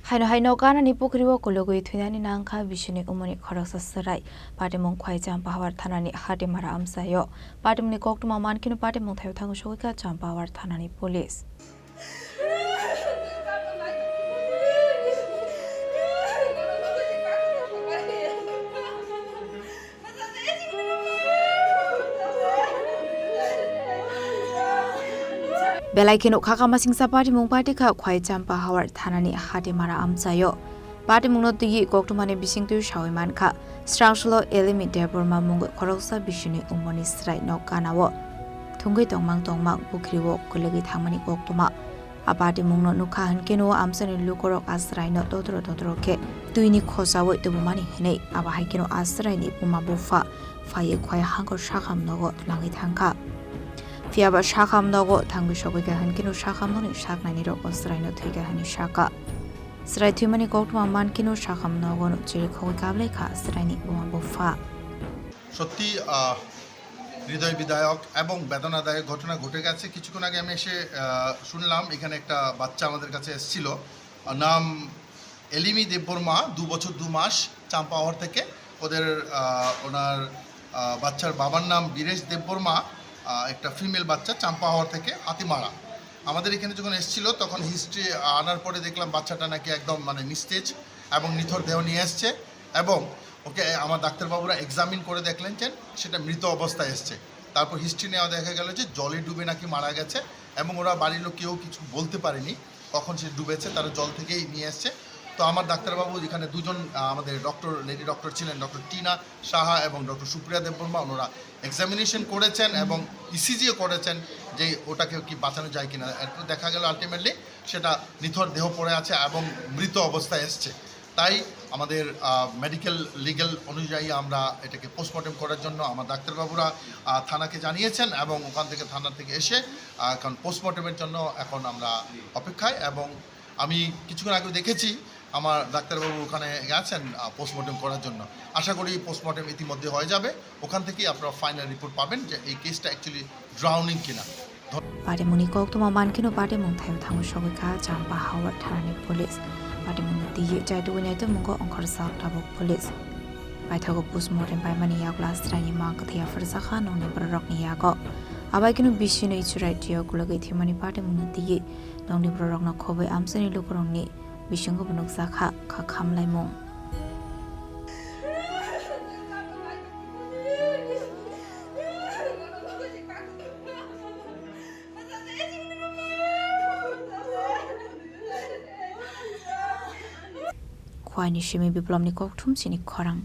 Haino Ganani Pukhirio Kwlwgwi Thwinani Nangkha Bisinwi Umarni Khoroksa Chwrai Patimung Khowai Champahour Thanani Hatimara Amchaio Patimung Koktwma Mankheno Patimung Thaio Thangwi Sogwikha Champahour Thanani Police Belaikino Khakamasing sa Patimung Patika Khowai Champahour Thanani Hatimara Amchaio Patimung no tigi Koktwma ne Bisinwi Shawi Mankhha Structural element Deborma Mungu Khoroksa Bisinwi Umarni Chwrai no Kanawo Thangwi tongmang Pukhirio Kwlwgwi Thangmani Koktwma Patimung no Nangkha Hankeno Amchaio lukorok Chwrai no totro ke Twini khosawo tubumani hene Haikino Chwrai ni puma bufa Faye Khowai hangor shakam nogo langi thangkha Fiaba shakam nogo Thangwi Sogwikha Hankeno shakam no shaknani roko Chwrai no Thwikha hani shaka Chwrai Thwinani Koktwma Mankheno shakam nogo no Chini Khowai Chwrai ni puma bufa সত্যি হৃদয় বিদায়ক এবং বেদনাদায়ক ঘটনা ঘটে গেছে কিছুক্ষণ আগে আমি এসে শুনলাম এখানে একটা বাচ্চা আমাদের কাছে এসেছিল নাম এলিমি দেববর্মা 2 বছর 2 মাস চাম্পাহর থেকে ওনার বাচ্চার বাবার নাম বীরেশ দেববর্মা একটা ফিমেল বাচ্চা চাম্পাহর থেকে হাতিমারা আমাদের এখানে যখন এসেছিল তখন হিস্ট্রি আনার পরে দেখলাম বাচ্চাটা নাকি একদম মানে নিস্তেজ এবং নিথর দেহ নিয়ে আসছে এবং ওকে আমার ডাক্তারবাবুরা এক্সামিন করে দেখলেন যে সেটা মৃত অবস্থায় এসছে তারপর হিস্ট্রি নেওয়া দেখা গেল যে জলে ডুবে নাকি মারা গেছে এবং ওরা বাড়ির লোক কেউ কিছু বলতে পারেনি কখন সে ডুবেছে তারা জল থেকেই নিয়ে আসছে তো আমার ডাক্তারবাবু যেখানে দুজন আমাদের লেডি ডক্টর ছিলেন ডক্টর টিনা সাহা এবং ডক্টর সুপ্রিয়া দেববর্মা ওনারা এক্সামিনেশন করেছেন এবং ইসিজিও করেছেন যে ওটাকে কি বাঁচানো যায় কিনা এরপর দেখা গেল আলটিমেটলি সেটা নিথর দেহ পড়ে আছে এবং মৃত অবস্থায় এসছে তাই আমাদের মেডিকেল লিগ্যাল অনুযায়ী আমরা এটাকে পোস্টমর্টেম করার জন্য আমার ডাক্তারবাবুরা থানাকে জানিয়েছেন এবং ওখান থেকে থানা থেকে এসে এখন পোস্টমর্টেমের জন্য এখন আমরা অপেক্ষায় এবং আমি কিছুক্ষণ আগে দেখেছি আমার ডাক্তারবাবু ওখানে গেছেন পোস্টমর্টেম করার জন্য আশা করি পোস্টমর্টেম ইতিমধ্যে হয়ে যাবে ওখান থেকেই আপনারা ফাইনাল রিপোর্ট পাবেন যে এই কেসটা অ্যাকচুয়ালি ড্রাউনিং কিনা Patimung Koktwma Mankheno Patimung Thaio Thangwi Sogwikha Champahour Thanani Police Patimung tigi Jaiduwinai to Mungo Onkorsa Tabuk Police Paithago postmortem by Mani Yakla Chwrai Mankhthia Farsakha Nongni Brorok ni Yago Abaikino Bisinwi Chwrai Twio Kwlwgwi Thwinani Patimung tigi Nongni Brorok no Khowai Amchaio lukorongni Bisingo Bunukjakha Khamlaimung Khowai ni shimi biplomni Koktwma Chini Khorang